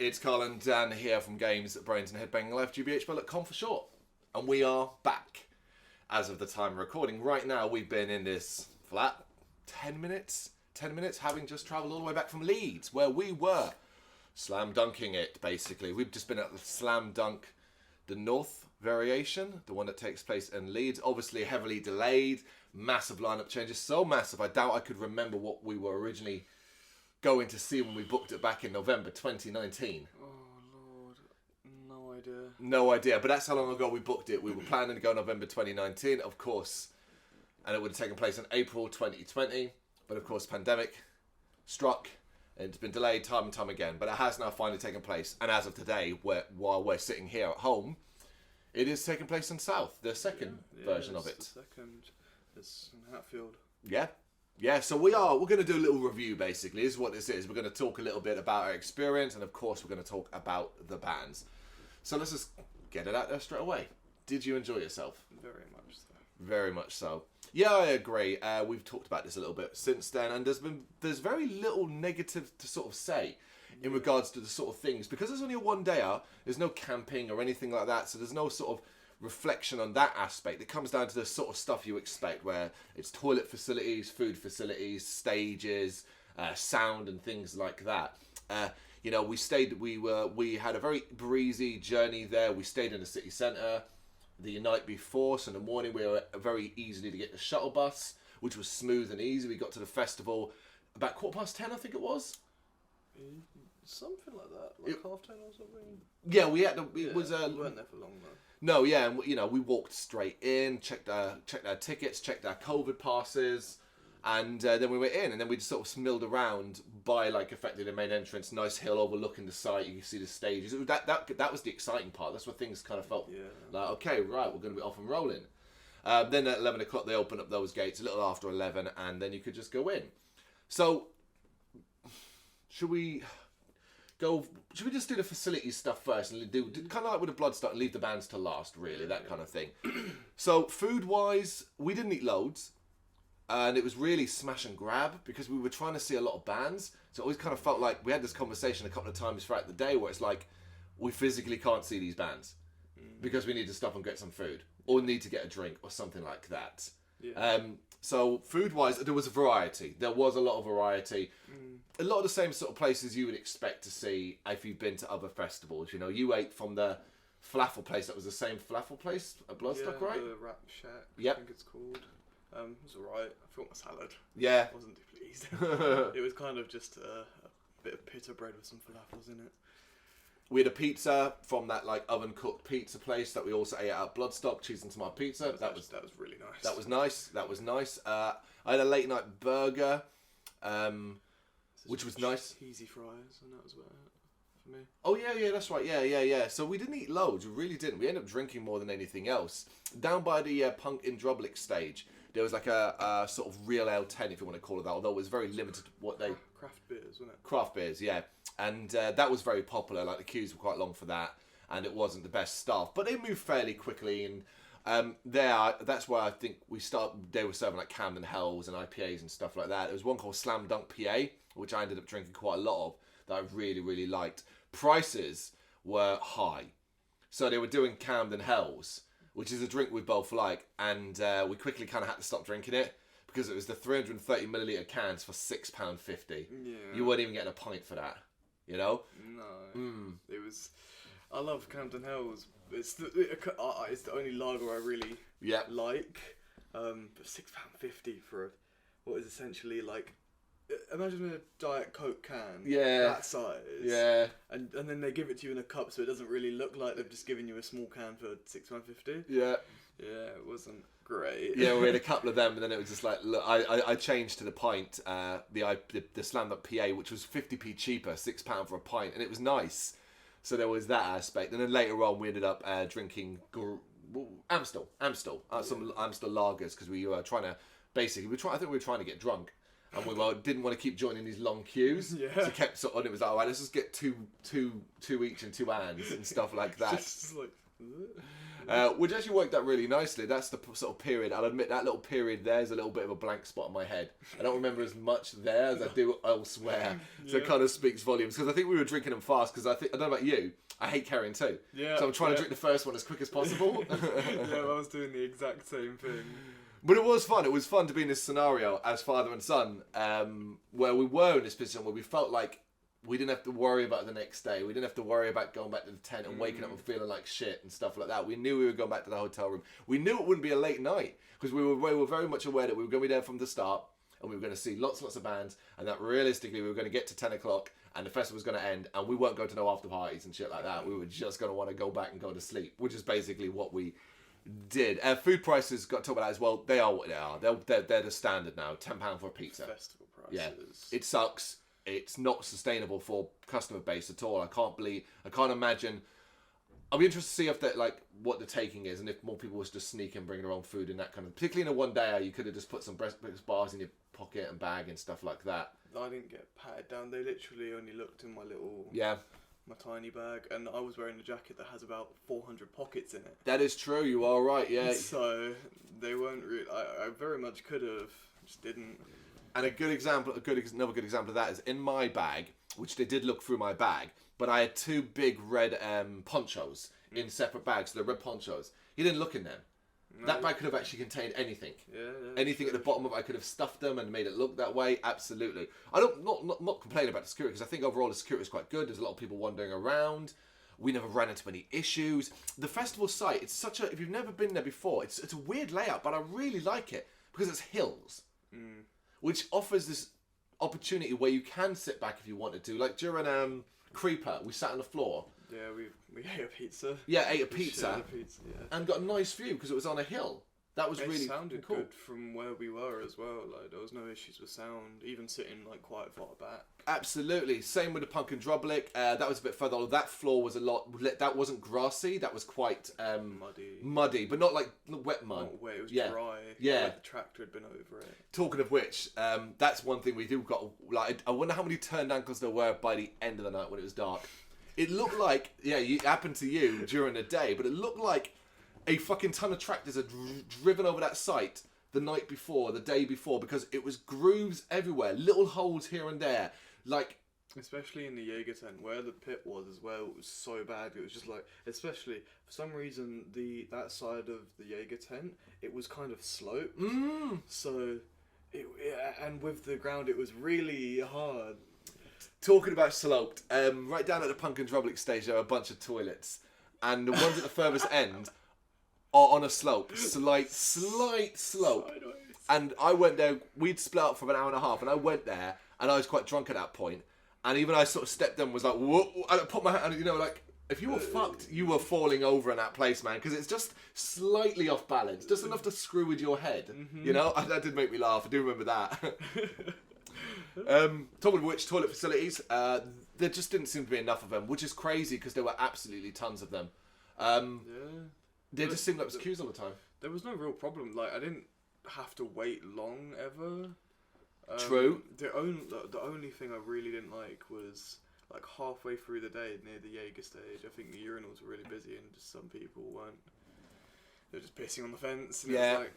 It's Carl and Dan here from Brrraains A Head-Banging Life, gbhblofficial for short. And we are back as of the time of recording. Right now, we've been in this flat 10 minutes, having just travelled all the way back from Leeds, where we were slam dunking it, basically. We've just been at the slam dunk, the North variation, the one that takes place in Leeds. Obviously heavily delayed, massive lineup changes, so massive I doubt I could remember what we were originally going to see when we booked it back in November 2019. Oh Lord, no idea. No idea, but that's how long ago we booked it. We were planning to go November 2019, of course, and it would have taken place in April 2020, but of course pandemic struck and it's been delayed time and time again, but it has now finally taken place, and as of today, while we're sitting here at home, it is taking place in South, the second version of it. The second, it's in Hatfield. Yeah, so we're going to do a little review, basically. This is what this is. We're going to talk a little bit about our experience, and of course, we're going to talk about the bands. So let's just get it out there straight away. Did you enjoy yourself? Very much so. Very much so. Yeah, I agree. We've talked about this a little bit since then, and there's very little negative to sort of say in regards to the sort of things. Because there's only a one-dayer, there's no camping or anything like that, so there's no sort of reflection on that aspect. It comes down to the sort of stuff you expect, where it's toilet facilities, food facilities, stages, sound and things like that. You know, we had a very breezy journey there. We stayed in the city centre the night before, so in the morning we were very easily to get the shuttle bus, which was smooth and easy. We got to the festival about 10:15, I think it was. Something like that, like 10:30 or something. Yeah, we had. We weren't there for long though. No, yeah, and you know, we walked straight in, checked our tickets, checked our COVID passes, and then we were in, and then we just sort of milled around by like effectively the main entrance, nice hill overlooking the site. You can see the stages. That was the exciting part. That's where things kind of felt like, okay, right, we're going to be off and rolling. Then at 11 o'clock they opened up those gates, a little after 11, and then you could just go in. So, should we just do the facilities stuff first and do kind of like with the blood start and leave the bands to last, really, that kind of thing. So food wise, we didn't eat loads, and it was really smash and grab because we were trying to see a lot of bands. So it always kind of felt like we had this conversation a couple of times throughout the day where it's like we physically can't see these bands because we need to stop and get some food or need to get a drink or something like that. So food-wise, there was a variety. There was a lot of variety. A lot of the same sort of places you would expect to see if you've been to other festivals. You know, you ate from the falafel place. That was the same falafel place at Bloodstock, right? The Wrap Shack, Yep. I think it's called. It was alright. I thought my salad. Yeah. I wasn't too pleased. It was kind of just a bit of pita bread with some falafels in it. We had a pizza from that like oven-cooked pizza place that we also ate at Bloodstock, cheese and tomato pizza. That was really nice. That was nice. I had a late night burger, which was nice. Cheesy fries, and that was about it for me. Oh yeah, that's right. Yeah. So we didn't eat loads. We really didn't. We ended up drinking more than anything else. Down by the Punk in Drublic stage, there was like a sort of real L10, if you want to call it that. Although it was very limited what they craft beers, wasn't it? Craft beers, yeah. And that was very popular. Like the queues were quite long for that, and it wasn't the best stuff. But they moved fairly quickly, and that's where I think they were serving like Camden Hells and IPAs and stuff like that. There was one called Slam Dunk PA, which I ended up drinking quite a lot of, that I really, really liked. Prices were high. So they were doing Camden Hells, which is a drink we both like, and we quickly kind of had to stop drinking it because it was the 330 milliliter cans for £6.50. Yeah. You weren't even getting a pint for that, you know? No. It was... I love Camden Hells. It's the only lager I really like. But £6.50 for what is essentially like... Imagine a Diet Coke can, that size, and then they give it to you in a cup, so it doesn't really look like they've just given you a small can for £6.50. It wasn't great. Yeah, we had a couple of them, and then it was just like, look, I changed to the pint, the Slam Dunk PA, which was 50p cheaper, £6 for a pint, and it was nice. So there was that aspect, and then later on we ended up drinking Amstel, some Amstel lagers, because we were trying to I think we were trying to get drunk. And we didn't want to keep joining these long queues, so kept sort of, it was like, all right, let's just get two each and two hands and stuff like that. Just like, Which actually worked out really nicely. That's the sort of period. I'll admit that little period there's a little bit of a blank spot in my head. I don't remember as much there as I do elsewhere. So it kind of speaks volumes. Because I think we were drinking them fast. Because I don't know about you, I hate carrying two. Yeah. So I'm trying to drink the first one as quick as possible. Yeah, I was doing the exact same thing. But it was fun. It was fun to be in this scenario as father and son, where we were in this position where we felt like we didn't have to worry about the next day. We didn't have to worry about going back to the tent and waking up and feeling like shit and stuff like that. We knew we were going back to the hotel room. We knew it wouldn't be a late night because we were very much aware that we were going to be there from the start and we were going to see lots and lots of bands and that realistically we were going to get to 10 o'clock and the festival was going to end and we weren't going to no after parties and shit like that. We were just going to want to go back and go to sleep, which is basically what we did. Food prices, got to talk about that as well. They are what they are. They're the standard now. £10 for a pizza. Festival prices. Yeah, it sucks. It's not sustainable for customer base at all. I can't imagine. I'll be interested to see if that like what the taking is and if more people was just sneak and bring their own food and that kind of. Particularly in a one day, you could have just put some breakfast bars in your pocket and bag and stuff like that. I didn't get patted down. They literally only looked in my little my tiny bag, and I was wearing a jacket that has about 400 pockets in it. That is true. You are right. Yeah. So they weren't really. I very much could have, just didn't. And another good example of that is in my bag, which they did look through my bag, but I had two big red ponchos in separate bags, so they're red ponchos. He didn't look in them. No. That bag could have actually contained anything. Yeah, anything at the bottom of it, I could have stuffed them and made it look that way. Absolutely. I don't not complain about the security because I think overall the security is quite good. There's a lot of people wandering around. We never ran into any issues. The festival site, it's such a, if you've never been there before, it's a weird layout, but I really like it because it's hills. Which offers this opportunity where you can sit back if you wanted to. Like during Creeper, we sat on the floor. Yeah, we ate a pizza. Yeah, ate a pizza. Yeah. And got a nice view because it was on a hill. That was really sounded cool. Good from where we were as well. Like there was no issues with sound, even sitting like quite far back. Absolutely. Same with the Punk and Drublic. That was a bit further. That floor was a lot. That wasn't grassy. That was quite muddy, but not like wet mud. Not wet. It was dry. Yeah. Like the tractor had been over it. Talking of which, that's one thing we do got. Like, I wonder how many turned ankles there were by the end of the night when it was dark. It looked like it happened to you during the day, but it looked like a fucking ton of tractors had driven over that site the night before, the day before, because it was grooves everywhere, little holes here and there, like. Especially in the Jaeger tent, where the pit was as well, it was so bad. It was just like, especially for some reason, that side of the Jaeger tent, it was kind of sloped. So, and with the ground, it was really hard. Talking about sloped, right down at the Punk and Drublic stage, there are a bunch of toilets, and the ones at the furthest end are on a slope, slight slope. Sideways. And I went there. We'd split up for an hour and a half, and I went there, and I was quite drunk at that point. And even I sort of stepped in, was like, whoa, and I put my hand, you know, like, if you were fucked, you were falling over in that place, man, because it's just slightly off balance, just enough to screw with your head, you know? That did make me laugh. I do remember that. Talking of which, toilet facilities, there just didn't seem to be enough of them, which is crazy because there were absolutely tons of them. They just seemed like it was queues all the time. There was no real problem. Like, I didn't have to wait long ever. True. The only thing I really didn't like was like halfway through the day near the Jaeger stage. I think the urinals were really busy and just some people weren't. They were just pissing on the fence. And it was like,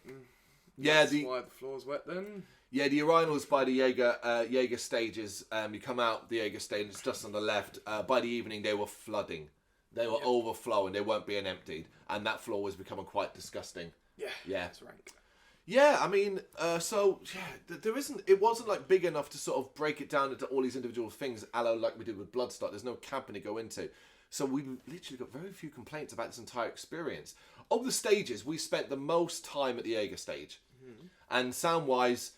that's why the floor's wet then. Yeah, the urinals by the Jaeger stages. You come out the Jaeger stage, it's just on the left. By the evening, they were flooding. They were overflowing. They weren't being emptied, and that floor was becoming quite disgusting. Yeah, it's rank. Yeah, I mean, there isn't. It wasn't like big enough to sort of break it down into all these individual things, like we did with Bloodstock. There's no camping to go into, so we literally got very few complaints about this entire experience. Of the stages, we spent the most time at the Jaeger stage, and sound-wise,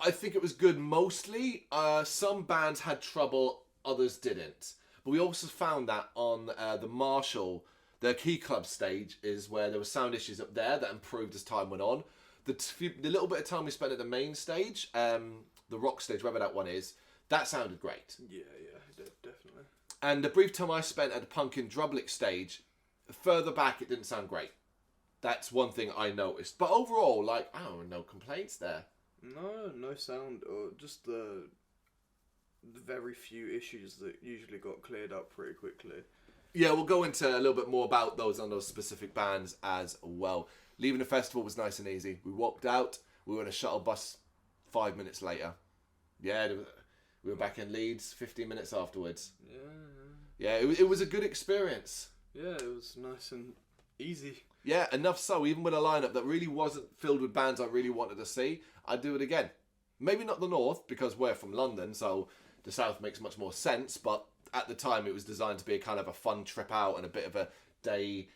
I think it was good mostly. Some bands had trouble, others didn't. But we also found that on the Marshall, the Key Club stage is where there were sound issues up there that improved as time went on. The little bit of time we spent at the main stage, the rock stage, wherever that one is, that sounded great. Yeah, definitely. And the brief time I spent at the Punk and Drublic stage, further back it didn't sound great. That's one thing I noticed. But overall, like, I don't know, no complaints there. No sound, or just the very few issues that usually got cleared up pretty quickly. Yeah, we'll go into a little bit more about those on those specific bands as well. Leaving the festival was nice and easy. We walked out. We were in a shuttle bus 5 minutes later. Yeah, we were back in Leeds 15 minutes afterwards. Yeah, it was a good experience. Yeah, it was nice and easy. Yeah, enough so, even with a lineup that really wasn't filled with bands I really wanted to see, I'd do it again. Maybe not the North, because we're from London, so the South makes much more sense, but at the time it was designed to be a kind of a fun trip out and a bit of a day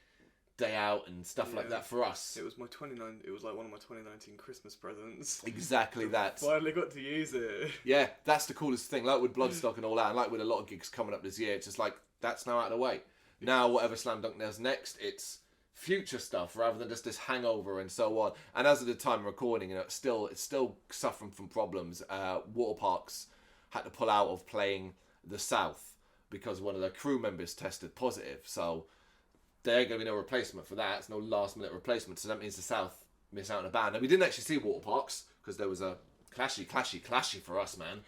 out and stuff like that for us. It was it was like one of my 2019 Christmas presents. Exactly that. Finally got to use it. Yeah, that's the coolest thing. Like with Bloodstock and all that, and like with a lot of gigs coming up this year, it's just like, that's now out of the way. Now, whatever Slam Dunk does next, it's future stuff rather than just this hangover and so on. And as of the time of recording, it's still suffering from problems. Water Parks had to pull out of playing the South because one of their crew members tested positive. So there ain't going to be no replacement for that. It's no last minute replacement. So that means the South miss out on a band. And we didn't actually see Water Parks because there was a clashy for us, man.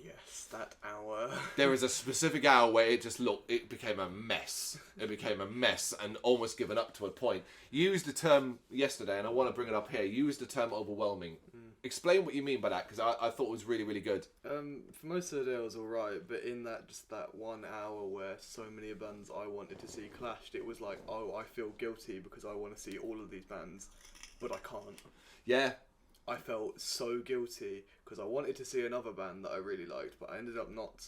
Yes, that hour. There was a specific hour where it became a mess. It became a mess and almost given up to a point. You used the term yesterday, and I want to bring it up here. You used the term overwhelming. Explain what you mean by that, because I thought it was really, really good. For most of the day I was alright, but in that 1 hour where so many bands I wanted to see clashed, it was like, oh, I feel guilty because I want to see all of these bands, but I can't. Yeah. I felt so guilty because I wanted to see another band that I really liked, but I ended up not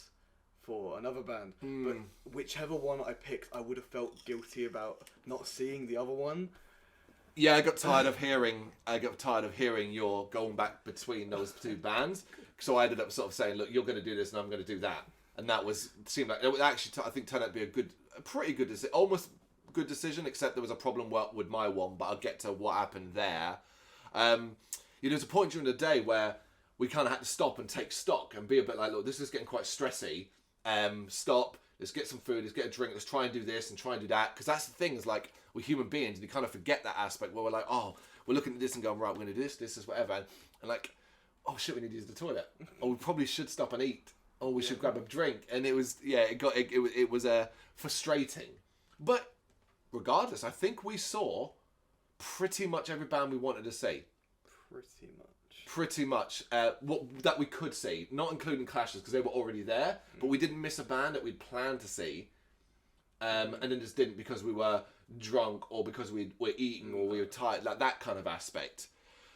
for another band. But whichever one I picked, I would have felt guilty about not seeing the other one. Yeah, I got tired of hearing your going back between those two bands. So I ended up sort of saying, look, you're going to do this and I'm going to do that. And that seemed like it would actually, I think, turned out to be a pretty good decision, almost good decision, except there was a problem with my one, but I'll get to what happened there. There's a point during the day where we kind of had to stop and take stock and be a bit like, look, this is getting quite stressy. Stop. Let's get some food. Let's get a drink. Let's try and do this and try and do that. Because that's the thing, is like, we're human beings and you kind of forget that aspect where we're like, oh, we're looking at this and going, right, we're going to do this is whatever. And like, oh shit, we need to use the toilet. Or we probably should stop and eat. Or we should grab a drink. And it was, it was frustrating. But regardless, I think we saw pretty much every band we wanted to see. Pretty much. That we could see, not including clashes because they were already there, but we didn't miss a band that we'd planned to see, and then just didn't because we were drunk or because we were eating or we were tired, like that kind of aspect.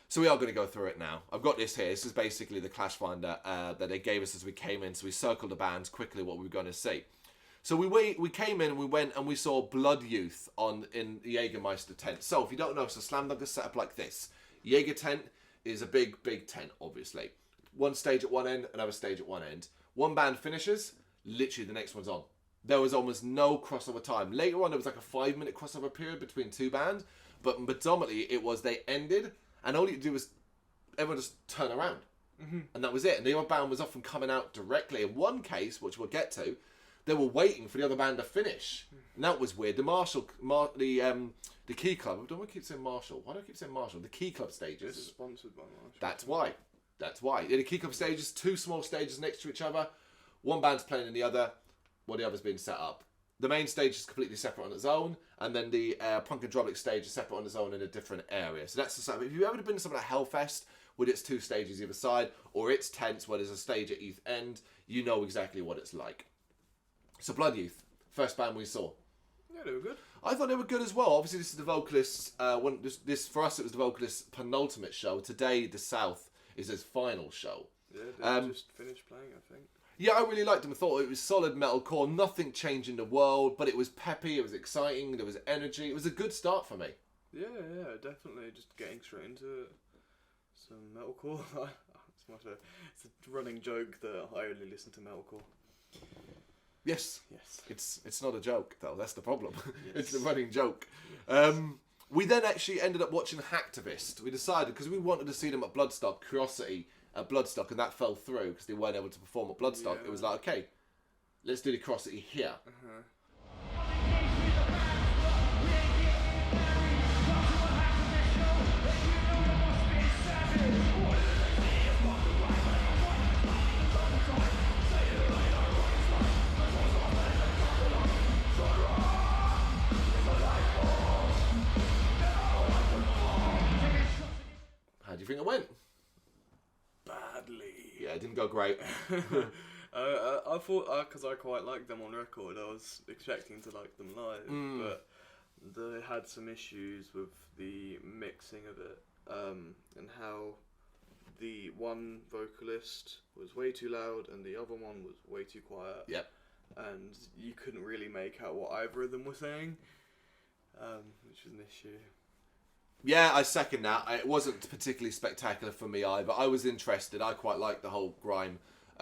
So we are going to go through it now. I've got this here. This is basically the Clash Finder that they gave us as we came in. So we circled the bands quickly what we were going to see. So we came in and we went and we saw Blood Youth in the Jägermeister tent. So if you don't know, so Slam Dunk is set up like this. Jaeger tent is a big tent, obviously. One stage at one end, another stage at one end. One band finishes, literally the next one's on. There was almost no crossover time. Later on, there was like a 5-minute crossover period between two bands, but predominantly it was they ended, and all you do was everyone just turn around. And that was it. And the other band was often coming out directly. In one case, which we'll get to, they were waiting for the other band to finish. And that was weird. The Key Club. I don't want to keep saying Marshall. Why do I keep saying Marshall? The Key Club stages. It's sponsored by Marshall. That's why. Yeah, the Key Club stages, two small stages next to each other. One band's playing in the other, while the other's being set up. The main stage is completely separate on its own, and then the Punk and Droblic stage is separate on its own in a different area. So that's the same. If you've ever been to something like Hellfest, with its two stages either side, or its tents where there's a stage at each end, you know exactly what it's like. So Blood Youth, first band we saw. Yeah, they were good. I thought they were good as well. Obviously, this is the vocalist's. This for us, it was the vocalist's penultimate show. Today, the South is his final show. Yeah, they just finished playing, I think. Yeah, I really liked them. I thought it was solid metalcore. Nothing changed in the world, but it was peppy. It was exciting. There was energy. It was a good start for me. Yeah, definitely. Just getting straight into some metalcore. It's a running joke that I only listen to metalcore. Yes. It's not a joke though. That's the problem. Yes. It's the running joke. Yes. We then actually ended up watching Hacktivist. We decided because we wanted to see them at Bloodstock, Curiosity at Bloodstock, and that fell through because they weren't able to perform at Bloodstock. Yeah. It was like, okay, let's do the Curiosity here. think it went? Badly. Yeah, it didn't go great. I thought, because I quite liked them on record, I was expecting to like them live, but they had some issues with the mixing of it, and how the one vocalist was way too loud and the other one was way too quiet. Yep. And you couldn't really make out what either of them were saying, which was an issue. Yeah, I second that. It wasn't particularly spectacular for me either. I was interested. I quite liked the whole grime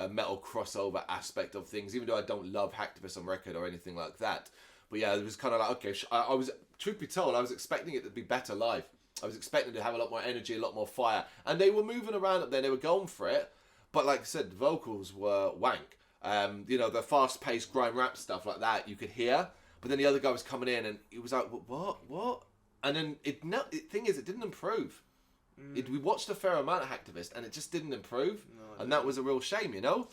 metal crossover aspect of things, even though I don't love Hacktivist on record or anything like that. But yeah, it was kind of like, okay, I was, truth be told, I was expecting it to be better live. I was expecting to have a lot more energy, a lot more fire. And they were moving around up there, they were going for it. But like I said, the vocals were wank. The fast-paced grime rap stuff like that, you could hear. But then the other guy was coming in and he was like, what? And then, it didn't improve. We watched a fair amount of Hacktivist and it just didn't improve. No, and that was a real shame, you know?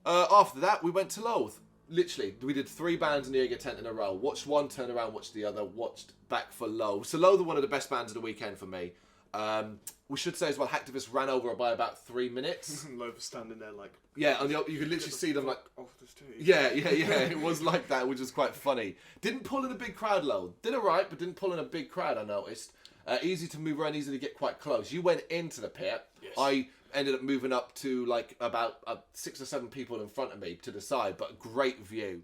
After that, we went to Loath. Literally, we did 3 bands in the Jaeger tent in a row. Watched one, turned around, watched the other, watched back for Loath. So Loath are one of the best bands of the weekend for me. We should say as well, Hacktivist ran over by about 3 minutes. Loath was standing there like... Yeah, and you could literally see them like... off the stage. Yeah, it was like that, which was quite funny. Didn't pull in a big crowd, Loath. Did alright, but didn't pull in a big crowd, I noticed. Easy to move around, easy to get quite close. You went into the pit. Yes. I ended up moving up to like about 6 or 7 people in front of me to the side, but great view.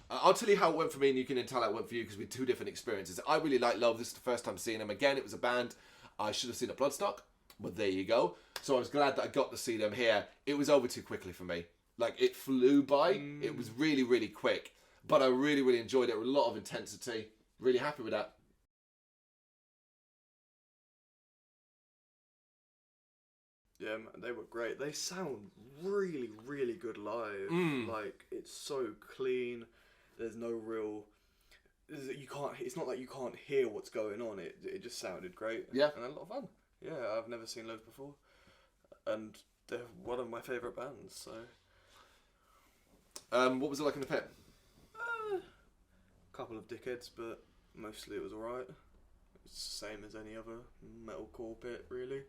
I'll tell you how it went for me, and you can tell how it went for you, because we had 2 different experiences. I really like Love. This is the first time seeing them again. It was a band I should have seen at Bloodstock, but there you go. So I was glad that I got to see them here. It was over too quickly for me. Like, it flew by. It was really, really quick. But I really, really enjoyed it with a lot of intensity. Really happy with that. Yeah, they were great. They sound really, really good live. Like, it's so clean. There's no real... You can't. It's not like you can't hear what's going on. It just sounded great. Yeah. And a lot of fun. Yeah, I've never seen Loath before. And they're one of my favourite bands, so... What was it like in the pit? Couple of dickheads, but mostly it was alright. It's the same as any other metalcore pit, really.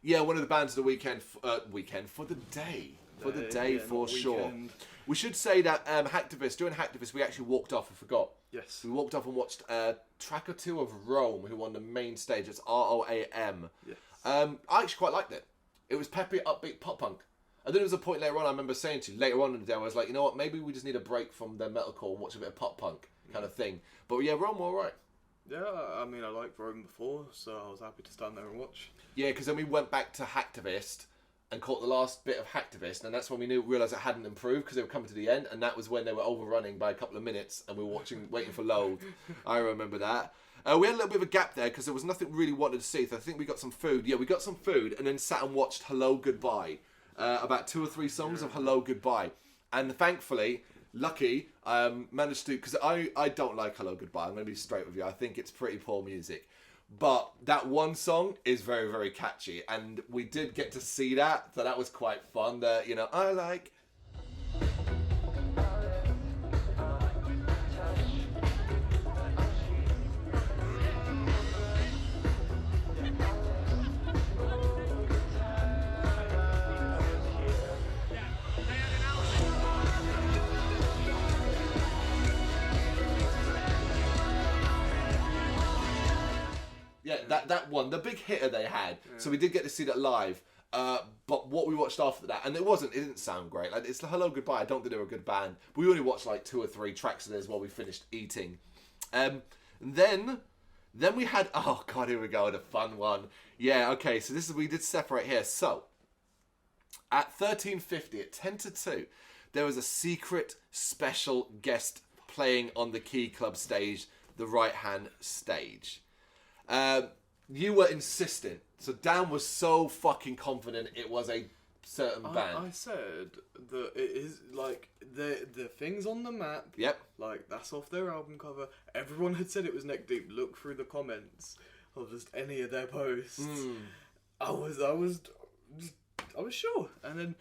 Yeah, one of the bands of the weekend for the day. For the day, yeah, for sure. Weekend. We should say that during Hacktivist, we actually walked off, I forgot. Yes. We walked off and watched a track or 2 of Rome, who won the main stage. It's ROAM. Yes. I actually quite liked it. It was peppy, upbeat pop punk. And then there was a point later on, I remember saying to you, later on in the day, I was like, you know what, maybe we just need a break from the metalcore and watch a bit of pop punk kind of thing. But yeah, Rome were alright. Yeah, I mean, I liked Rome before, so I was happy to stand there and watch. Yeah, because then we went back to Hacktivist and caught the last bit of Hacktivist, and that's when we realised it hadn't improved, because they were coming to the end, and that was when they were overrunning by a couple of minutes, and we were waiting for Loath. I remember that. We had a little bit of a gap there, because there was nothing really wanted to see, so I think we got some food. Yeah, we got some food, and then sat and watched Hello Goodbye. About 2 or 3 songs of Hello Goodbye. And thankfully, lucky, managed to... Because I don't like Hello Goodbye, I'm going to be straight with you. I think it's pretty poor music. But that one song is very, very catchy. And we did get to see that, so that was quite fun. I like... Yeah, that one, the big hitter they had. Yeah. So we did get to see that live. But what we watched after that, and it didn't sound great. Like, it's Hello Goodbye. I don't think they were a good band. But we only watched like 2 or 3 tracks of theirs while we finished eating. Then we had, oh god, here we go, the fun one. Yeah, okay, so we did separate here. So at 13:50, at 10 to 2, there was a secret special guest playing on the Key Club stage, the right-hand stage. You were insistent. So Dan was so fucking confident it was a certain band. I said that it is like the things on the map. Yep. Like, that's off their album cover. Everyone had said it was Neck Deep. Look through the comments. of just any of their posts. I was sure, and then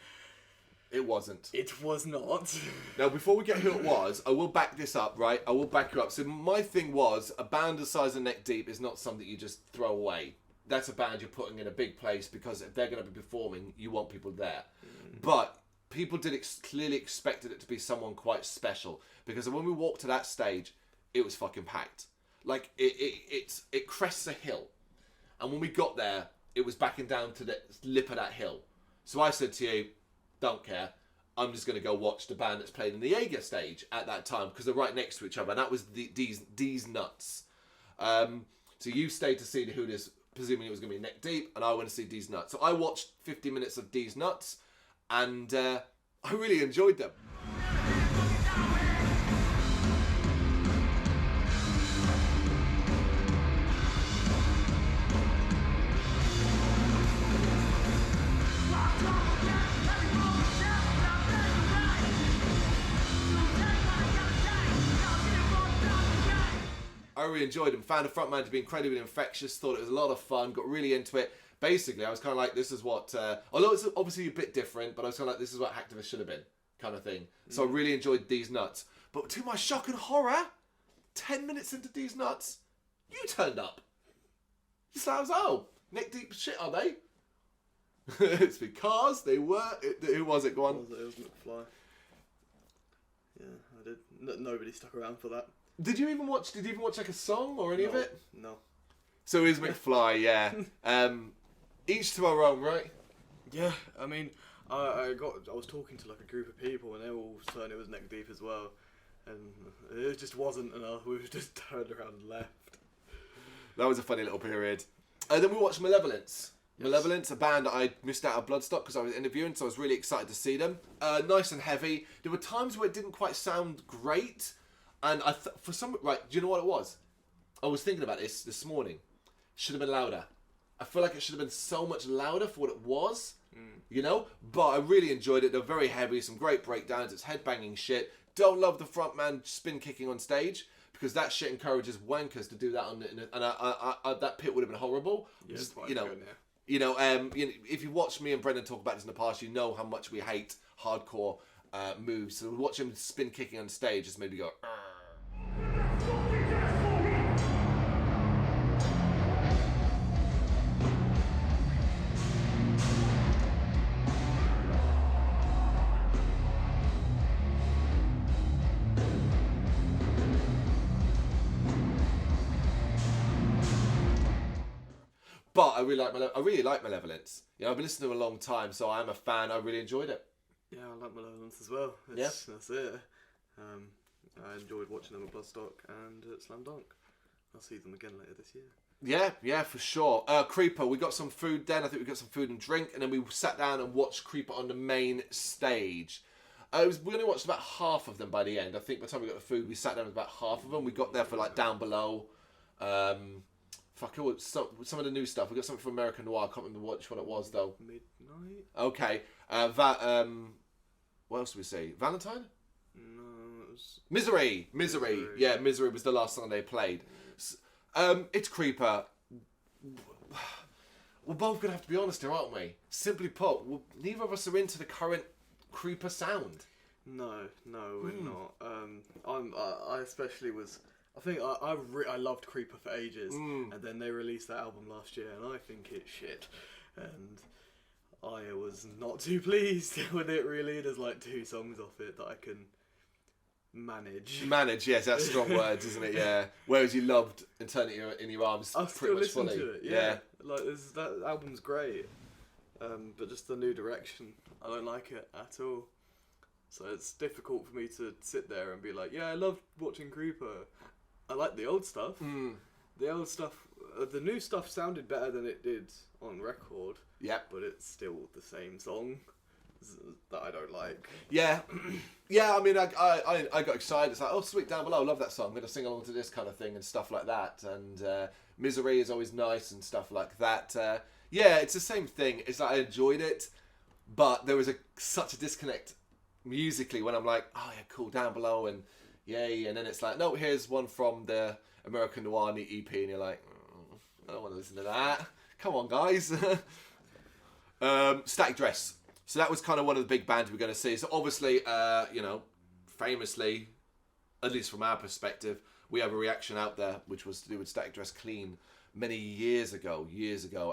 it wasn't. It was not. Now, before we get who it was, I will back this up, right? I will back you up. So my thing was, a band the size of Neck Deep is not something you just throw away. That's a band you're putting in a big place because if they're going to be performing, you want people there. But people did clearly expected it to be someone quite special, because when we walked to that stage, it was fucking packed. Like it crests a hill, and when we got there, it was backing down to the lip of that hill. So I said to you, don't care. I'm just going to go watch the band that's playing in the Jaeger stage at that time, because they're right next to each other, and that was These Nuts. So you stayed to see the Hooters, presuming it was going to be Neck Deep, and I went to see These Nuts. So I watched 50 minutes of These Nuts, and I really enjoyed them. I really enjoyed them. Found the frontman to be incredibly infectious. Thought it was a lot of fun. Got really into it. Basically, I was kind of like, this is what... although it's obviously a bit different, but I was kind of like, this is what Hacktivist should have been, kind of thing. So I really enjoyed These Nuts. But to my shock and horror, 10 minutes into These Nuts, you turned up. So I was, oh, Neck Deep shit, are they? It's because they were... who was it? Go on. It was McFly. Yeah, I did. Nobody stuck around for that. Did you even watch like a song or any of it? No. So it is McFly, yeah. Each to our own, right? Yeah, I mean, I was talking to like a group of people, and they were all saying it was Neck Deep as well, and it just wasn't enough. We just turned around and left. That was a funny little period. Then we watched Malevolence. Yes. Malevolence, a band that I missed out of Bloodstock because I was interviewing, so I was really excited to see them. Nice and heavy. There were times where it didn't quite sound great. And for some, right, do you know what it was? I was thinking about this morning. Should have been louder. I feel like it should have been so much louder for what it was, you know? But I really enjoyed it. They're very heavy, some great breakdowns. It's headbanging shit. Don't love the frontman spin kicking on stage, because that shit encourages wankers to do that and that pit would have been horrible. Yeah, just, good, yeah. You know, if you watch me and Brendan talk about this in the past, you know how much we hate hardcore moves. So watch him spin kicking on stage just made me go, Argh. But I really like Malevolence. You know, I've been listening to them a long time, so I am a fan. I really enjoyed it. Yeah, I like Malevolence as well. That's it. I enjoyed watching them at Bloodstock and at Slam Dunk. I'll see them again later this year. Yeah, for sure. Creeper, we got some food then. I think we got some food and drink, and then we sat down and watched Creeper on the main stage. We only watched about half of them by the end. I think by the time we got the food, we sat down with about half of them. We got there for like Down Below. Some of the new stuff. We got something from American Noir. I can't remember which one it was though. Midnight. Okay. What else did we say? Valentine? No, it was... Misery. Yeah, Misery was the last song they played. It's Creeper. We're both going to have to be honest here, aren't we? Simply put, neither of us are into the current Creeper sound. No, we're not. I especially was... I think I loved Creeper for ages, and then they released that album last year, and I think it's shit. And I was not too pleased with it, really. There's like 2 songs off it that I can manage. Manage, yes, that's strong words, isn't it? Yeah. Whereas you loved Eternity in Your Arms I pretty much fully. To it, yeah. Like that album's great, but just the new direction, I don't like it at all. So it's difficult for me to sit there and be like, yeah, I love watching Creeper. I like the old stuff. The old stuff, the new stuff sounded better than it did on record. Yeah. But it's still the same song that I don't like. Yeah. Yeah, I mean, I got excited. It's like, oh, sweet, Down Below, I love that song. I'm going to sing along to this kind of thing and stuff like that. And Misery is always nice and stuff like that. Yeah, it's the same thing. It's like I enjoyed it, but there was such a disconnect musically when I'm like, oh, yeah, cool, Down Below, and yay. And then it's like, no, here's one from the American Noir EP, and you're like, I don't want to listen to that. Come on, guys. Static Dress. So that was kind of one of the big bands we're going to see. So obviously, famously, at least from our perspective, we have a reaction out there, which was to do with Static Dress Clean many years ago,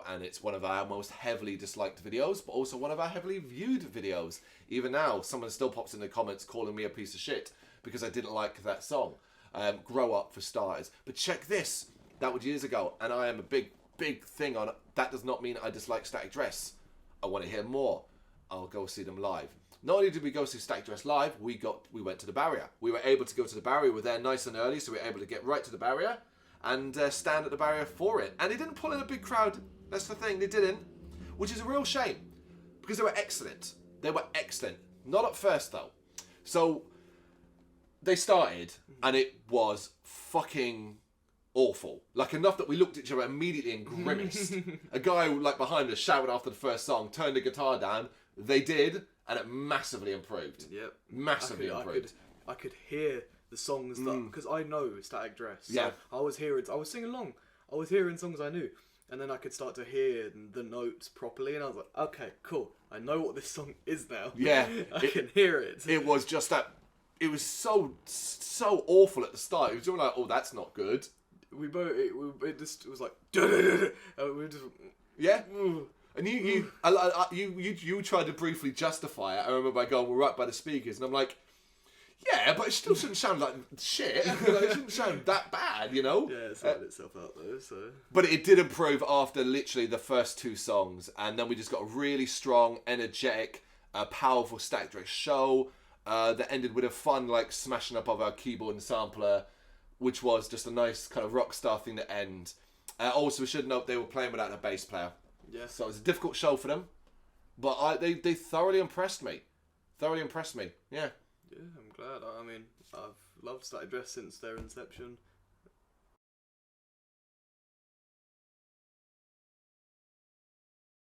and it's one of our most heavily disliked videos, but also one of our heavily viewed videos. Even now, someone still pops in the comments calling me a piece of shit because I didn't like that song. Grow Up, for starters. But check this. That was years ago, and I am a big thing on it. That does not mean I dislike Static Dress. I want to hear more. I'll go see them live. Not only did we go see Static Dress live, we went to the Barrier. We were able to go to the Barrier. We were there nice and early, so we were able to get right to the Barrier and stand at the Barrier for it. And they didn't pull in a big crowd. That's the thing. They didn't, which is a real shame because they were excellent. They were excellent. Not at first, though. So they started, and it was fucking awful. Like, enough that we looked at each other immediately and grimaced. A guy, like, behind us shouted after the first song, turned the guitar down. They did, and it massively improved. Yep. Massively improved. I could hear the songs that, because I know Static Dress. So yeah. I was singing along. I was hearing songs I knew. And then I could start to hear the notes properly, and I was like, okay, cool. I know what this song is now. Yeah. I can hear it. It was just that, it was so awful at the start. It was all like, oh, that's not good. It just was like, we just, yeah. And you tried to briefly justify it. I remember by going, we're right by the speakers, and I'm like, yeah, but it still shouldn't sound like shit. Like, it shouldn't sound that bad, you know? Yeah, it sorted itself out though, so. But it did improve after literally the first two songs, and then we just got a really strong, energetic, powerful Static Dress show that ended with a fun, like, smashing up of our keyboard and sampler, which was just a nice kind of rock star thing to end. Also, we should note they were playing without a bass player. Yeah. So it was a difficult show for them, but they thoroughly impressed me. Yeah. Yeah, I'm glad. I mean, I've loved Static Dress since their inception.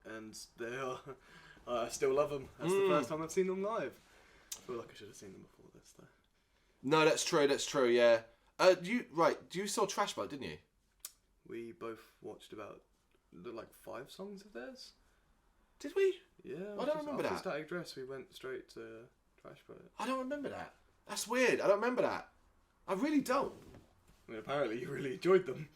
And they are... I still love them. That's the first time I've seen them live. I feel like I should have seen them before this, though. No, that's true, yeah. You saw Trash Boat, didn't you? We both watched about, 5 songs of theirs. Did we? Yeah. I don't remember that. After Static Dress, we went straight to Trash Boat. I don't remember that. That's weird. I don't remember that. I really don't. I mean, apparently you really enjoyed them.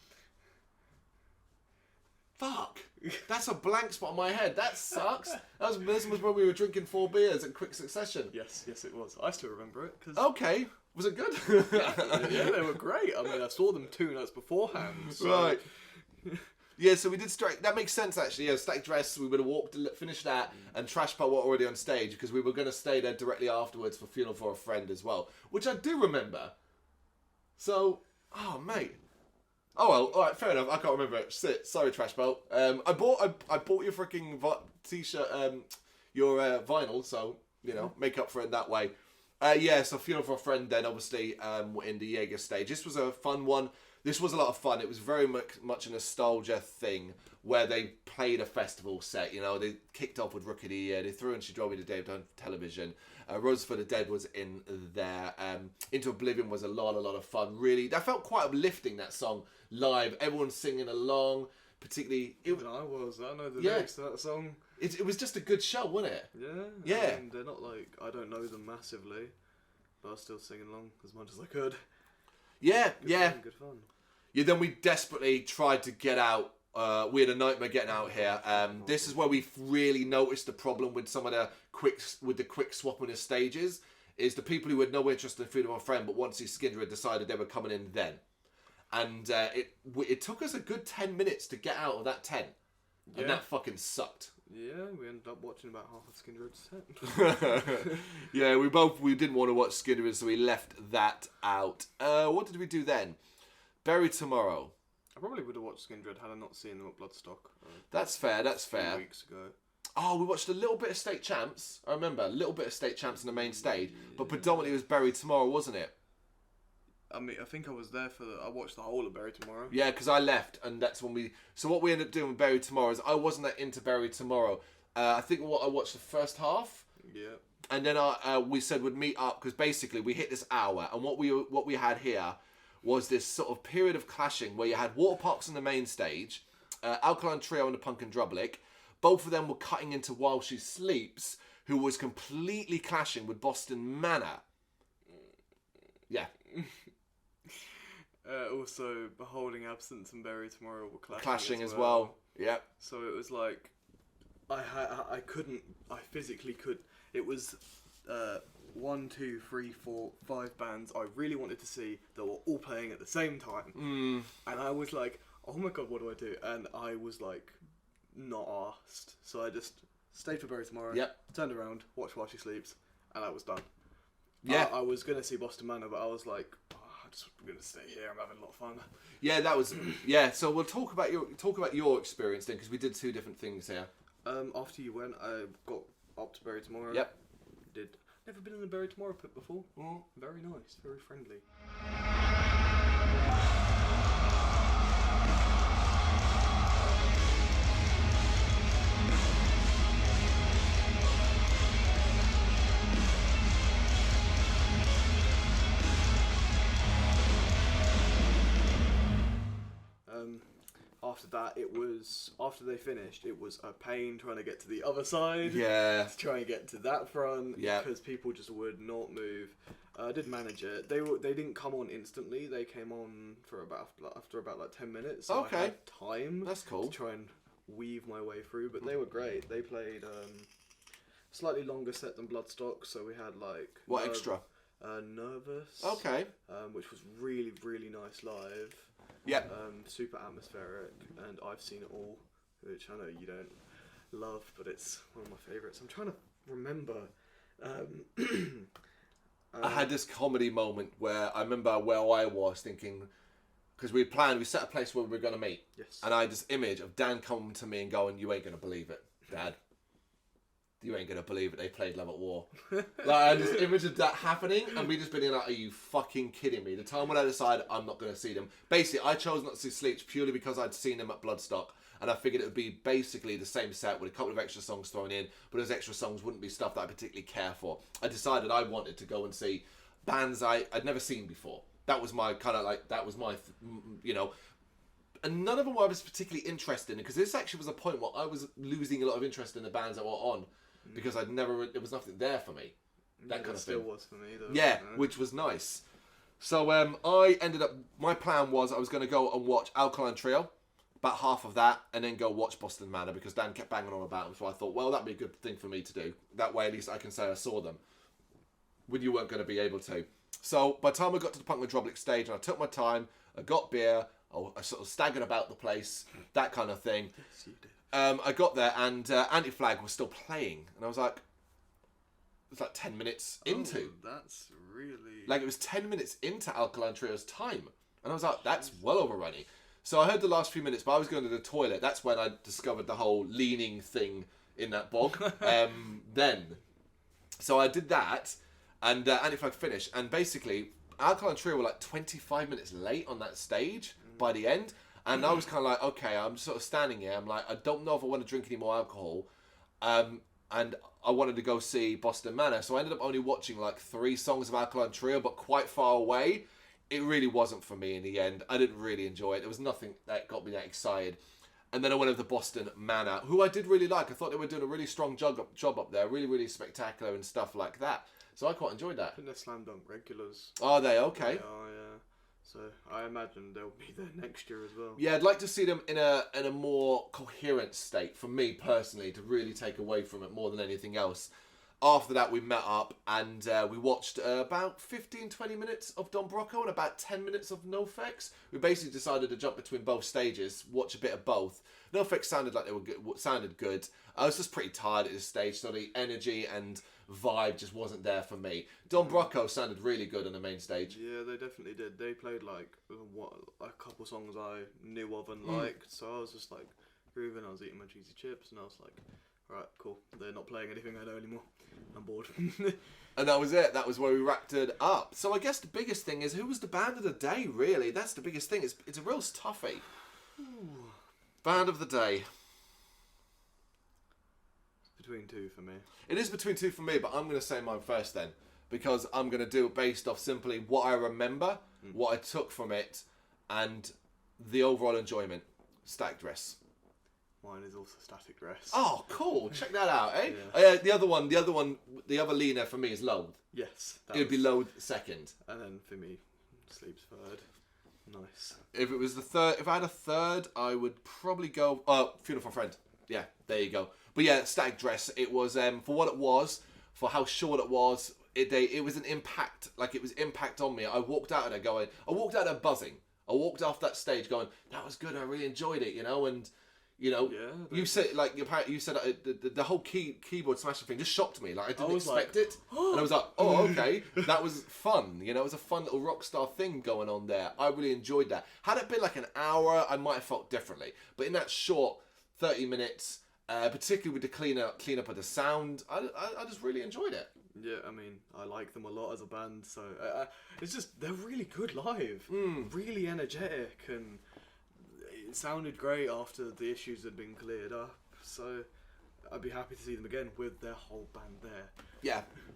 Fuck. That's a blank spot on my head. That sucks. This was when we were drinking 4 beers in quick succession. Yes, it was. I still remember it. Cause okay. Was it good? Yeah, they were great. I mean, I saw them 2 nights beforehand. So. Right. Yeah, so we did straight. That makes sense, actually. Yeah, Static Dress, we would have finished that, and Trash Pal were already on stage because we were going to stay there directly afterwards for Funeral for a Friend as well, which I do remember. So, oh, mate. Oh, well, alright, fair enough. I can't remember it. Sorry, Trash Pal. I bought your freaking t-shirt, your vinyl, so, make up for it that way. Yeah, so Funeral for a Friend then, obviously, in the Jaeger stage. This was a fun one. This was a lot of fun. It was very much a nostalgia thing where they played a festival set. They kicked off with Rookie of the Year. They threw in She Drove Me to Daytime Television. Rose for the Dead was in there. Into Oblivion was a lot of fun. Really, that felt quite uplifting, that song, live. Everyone singing along, particularly... I know the lyrics to that song. It was just a good show, wasn't it? Yeah. I mean, they're not I don't know them massively, but I was still singing along as much as I could. Yeah, Good fun. Yeah, then we desperately tried to get out. We had a nightmare getting out here. This is where we really noticed the problem with some of the quick swapping of stages. Is the people who had no interest in Freedom of a Friend, but once see Skindred had decided they were coming in then. And it took us a good 10 minutes to get out of that tent. And that fucking sucked. Yeah, we ended up watching about half of Skindred's set. Yeah, we didn't want to watch Skindred, so we left that out. What did we do then? Bury Tomorrow. I probably would have watched Skindred had I not seen them at Bloodstock. That's fair. A few weeks ago. Oh, we watched a little bit of State Champs. I remember a little bit of State Champs on the main stage, but predominantly it was Bury Tomorrow, wasn't it? I mean, I think I was there I watched the whole of Bury Tomorrow. Yeah, because I left, and that's when so what we ended up doing with Bury Tomorrow is I wasn't that into Bury Tomorrow. I think I watched the first half. Yeah. And then we said we'd meet up, because basically we hit this hour, and what we had here was this sort of period of clashing where you had Water Parks on the main stage, Alkaline Trio and the Punk and Drublic. Both of them were cutting into While She Sleeps, who was completely clashing with Boston Manor. Yeah. Also, Beholding Absence and Bury Tomorrow were clashing as well. Yeah. So it was like, I physically could. It was 1, 2, 3, 4, 5 bands I really wanted to see that were all playing at the same time. And I was like, oh my god, what do I do? And I was like, not asked. So I just stayed for Bury Tomorrow, turned around, watched While She Sleeps, and I was done. Yeah. I was going to see Boston Manor, but I was like, I'm just going to stay here. I'm having a lot of fun. Yeah, that was... Yeah, so we'll talk about your experience then, because we did 2 different things here. After you went, I got up to Bury Tomorrow. Yep. Never been in the Bury Tomorrow pit before. Very nice, very friendly. After that, after they finished, it was a pain trying to get to the other side. Yeah. To try and get to that front. Yeah. Because people just would not move. I did manage it. They didn't come on instantly. They came on after about like 10 minutes. So okay. I had time. That's cool. To try and weave my way through, but they were great. They played slightly longer set than Bloodstock, so we had like what extra? Nervous. Okay. Which was really really nice live. Yeah. Super atmospheric, and I've seen it all, which I know you don't love, but it's one of my favourites. I'm trying to remember. I had this comedy moment where I remember where I was thinking, because we set a place where we were going to meet. Yes. And I had this image of Dan coming to me and going, "You ain't going to believe it, Dad. You ain't going to believe it. They played Love at War." Like, I had this image of that happening, and we just been like, "Are you fucking kidding me?" The time when I decided I'm not going to see them. Basically, I chose not to see Sleeps purely because I'd seen them at Bloodstock, and I figured it would be basically the same set with a couple of extra songs thrown in, but those extra songs wouldn't be stuff that I particularly care for. I decided I wanted to go and see bands I'd never seen before. That was my kind of like, and none of them I was particularly interested in, because this actually was a point where I was losing a lot of interest in the bands that were on, because there was nothing there for me. That kind of thing. Still was for me though. Yeah, which was nice. So I ended up, my plan was I was going to go and watch Alkaline Trio, about half of that, and then go watch Boston Manor, because Dan kept banging on about them. So I thought, well, that'd be a good thing for me to do. That way, at least I can say I saw them when you weren't going to be able to. So by the time I got to the Punk and Drublic stage, and I took my time, I got beer, I sort of staggered about the place, that kind of thing. Yes, you did. I got there, and Anti-Flag was still playing, and I was like, it was like 10 minutes into. That's really... Like, it was 10 minutes into Alkaline Trio's time. And I was like, that's well overrunning. So I heard the last few minutes, but I was going to the toilet. That's when I discovered the whole leaning thing in that bog. Then. So I did that, and Anti-Flag finished. And basically, Alkaline Trio were like 25 minutes late on that stage by the end. And I was kind of like, okay, I'm sort of standing here. I'm like, I don't know if I want to drink any more alcohol. And I wanted to go see Boston Manor. So I ended up only watching like 3 songs of Alkaline Trio, but quite far away. It really wasn't for me in the end. I didn't really enjoy it. There was nothing that got me that excited. And then I went over to Boston Manor, who I did really like. I thought they were doing a really strong job up there. Really, really spectacular and stuff like that. So I quite enjoyed that. I think they're Slam Dunk regulars. Are they? Okay. They are, yeah. So I imagine they'll be there next year as well. Yeah, I'd like to see them in a more coherent state, for me personally, to really take away from it more than anything else. After that, we met up and we watched about 15-20 minutes of Don Brocco and about 10 minutes of NoFX. We basically decided to jump between both stages, watch a bit of both. NoFX sounded like they were good, sounded good. I was just pretty tired at this stage, so the energy and vibe just wasn't there for me. Don Brocco sounded really good on the main stage. Yeah, they definitely did. They played like a couple songs I knew of and liked, so I was just like grooving. I was eating my cheesy chips, and I was like, right, cool. They're not playing anything I know anymore. I'm bored. And that was it. That was where we wrapped it up. So I guess the biggest thing is, who was the band of the day, really? That's the biggest thing. It's a real toughie. Band of the day. Between 2 for me. It is between 2 for me, but I'm going to say mine first then. Because I'm going to do it based off simply what I remember, what I took from it, and the overall enjoyment. Stack Dress. Mine is also Static Dress. Oh, cool! Check that out, eh? Yeah. The other leaner for me is Loathe. Yes. It would be Loathe second. And then for me, Sleep's third. Nice. If it was if I had a third, I would probably go. Funeral for a Friend. Yeah, there you go. But yeah, Static Dress. It was for what it was, for how short it was. It was an impact. Like, it was impact on me. I walked out of there buzzing. I walked off that stage going, that was good. I really enjoyed it. And. You said you said the whole keyboard smashing thing just shocked me. Like, I didn't expect it, and I was like, oh, okay, that was fun. It was a fun little rock star thing going on there. I really enjoyed that. Had it been like an hour, I might have felt differently. But in that short 30 minutes, particularly with the clean up of the sound, I just really enjoyed it. Yeah, I mean, I like them a lot as a band. So it's just they're really good live, really energetic and. It sounded great after the issues had been cleared up, so I'd be happy to see them again with their whole band there.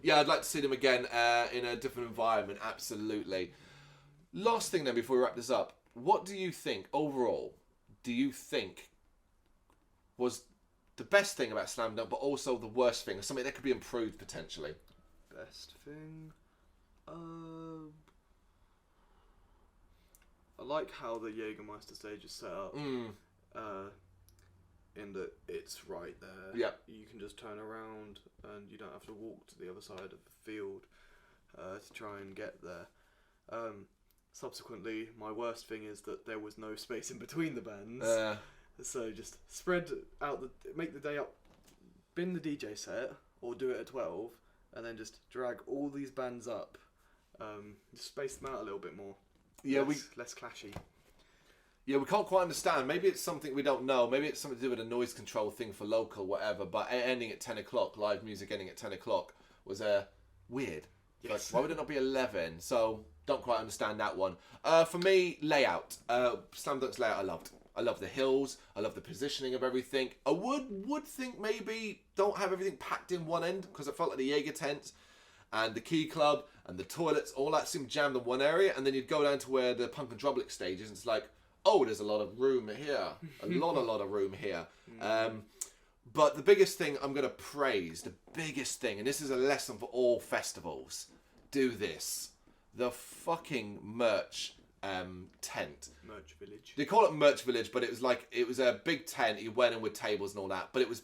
Yeah, I'd like to see them again in a different environment, absolutely. Last thing then, before we wrap this up, what do you think, overall, was the best thing about Slam Dunk, but also the worst thing, or something that could be improved potentially? Best thing? I like how the Jägermeister stage is set up. In that it's right there. Yeah. You can just turn around and you don't have to walk to the other side of the field to try and get there. Subsequently, my worst thing is that there was no space in between the bands. So just spread out, make the day up, bin the DJ set, or do it at 12, and then just drag all these bands up. Just space them out a little bit more. Yeah, less clashy. Yeah, we can't quite understand. Maybe it's something we don't know. Maybe it's something to do with a noise control thing for local, whatever. But ending at 10 o'clock, live music ending at 10 o'clock was weird. Yes. Like, why would it not be 11? So, don't quite understand that one. For me, layout. Slam Dunk's layout I loved. I love the hills. I love the positioning of everything. I would think maybe don't have everything packed in one end, because it felt like the Jaeger tent and the Key Club and the toilets, all that seemed jammed in one area, and then you'd go down to where the Punk and Drublic stage is, and it's like, oh, there's a lot of room here. A lot of room here. But the biggest thing I'm going to praise, the biggest thing, and this is a lesson for all festivals, do this. The fucking merch tent. Merch Village. They call it Merch Village, but it was a big tent. You went in with tables and all that, but it was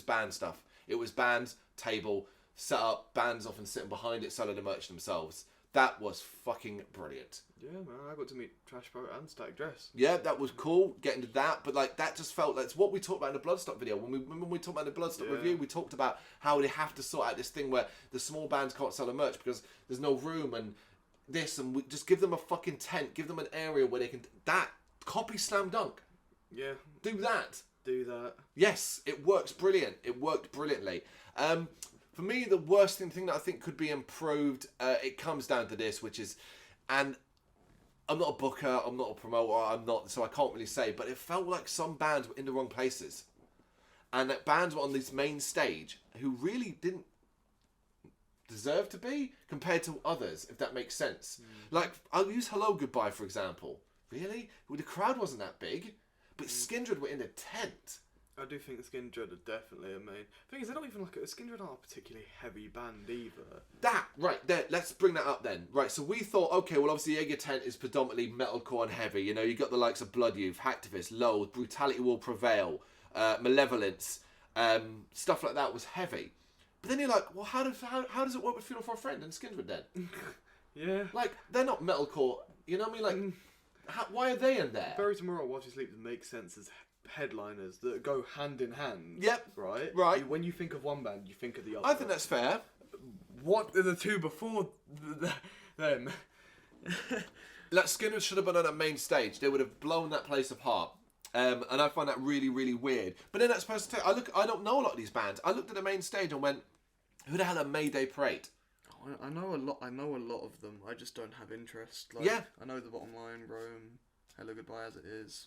band stuff. It was bands, table, set up, bands often sitting behind it selling the merch themselves. That was fucking brilliant. Yeah, man, I got to meet Trash Poet and Static Dress. Yeah, that was cool, getting to that, but like that just felt, that's what we talked about in the Bloodstock video. When we talked about the Bloodstock review, we talked about how they have to sort out this thing where the small bands can't sell the merch because there's no room and this, and we just give them a fucking tent, give them an area where they can, copy Slam Dunk. Yeah. Do that. Yes, it works brilliant. It worked brilliantly. For me, the worst thing that I think could be improved, it comes down to this, which is, and I'm not a booker, I'm not a promoter, so I can't really say, but it felt like some bands were in the wrong places. And that bands were on this main stage who really didn't deserve to be compared to others, if that makes sense. Like, I'll use Hello Goodbye, for example. Really? Well, the crowd wasn't that big, but Skindred were in a tent. I do think Skindred are definitely a main. Thing is, they're not even like Skindred aren't a particularly heavy band either. Right there. Let's bring that up then. Right, so we thought, okay, well obviously Jaeger Tent is predominantly metalcore and heavy. You know, you got the likes of Blood Youth, Hacktivist, Loathe, Brutality Will Prevail, Malevolence, stuff like that was heavy. But then you're like, well, how does it work with Funeral for a Friend and Skindred then? Yeah. Like, they're not metalcore. You know what I mean? Like, why are they in there? Bury Tomorrow, Watch You Sleep makes sense as headliners that go hand in hand. Yep. Right. When you think of one band, you think of the other. I think that's fair. What are the two before them? Like, Skinner should have been on a main stage. They would have blown that place apart. And I find that really, really weird. But then that's supposed to I don't know a lot of these bands. I looked at the main stage and went, who the hell are Mayday Parade? I know a lot of them. I just don't have interest. Like, yeah. I know the Bottom Line, Rome, Hello Goodbye As It Is.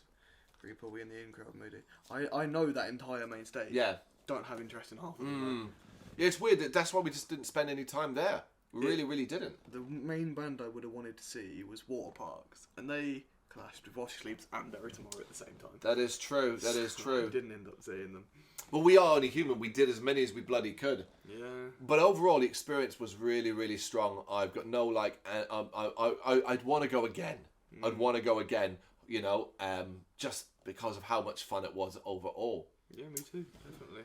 People we in the in crowd moody. I know that entire main stage. Yeah. Don't have interest in half of them. Yeah, it's weird. That's why we just didn't spend any time there. We really, really didn't. The main band I would have wanted to see was Water Parks, and they clashed with Watch Sleeps and Bury Tomorrow at the same time. That is true. That is true. I didn't end up seeing them. Well, we are only human. We did as many as we bloody could. Yeah. But overall, the experience was really, really strong. I've got no I'd want to go again. I'd want to go again. You know, just because of how much fun it was overall. Yeah, me too. Definitely.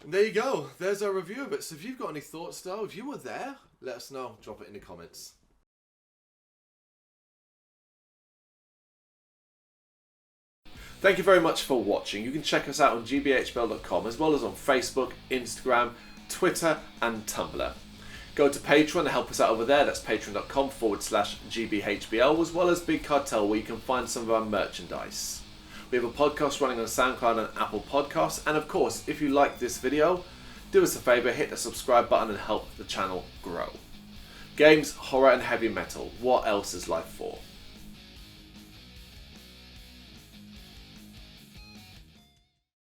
And there you go. There's our review of it. So if you've got any thoughts, though, if you were there, let us know. Drop it in the comments. Thank you very much for watching. You can check us out on gbhbl.com as well as on Facebook, Instagram, Twitter and Tumblr. Go to Patreon to help us out over there. That's patreon.com/gbhbl as well as Big Cartel where you can find some of our merchandise. We have a podcast running on SoundCloud and Apple Podcasts. And of course, if you like this video, do us a favour, hit the subscribe button and help the channel grow. Games, horror and heavy metal. What else is life for?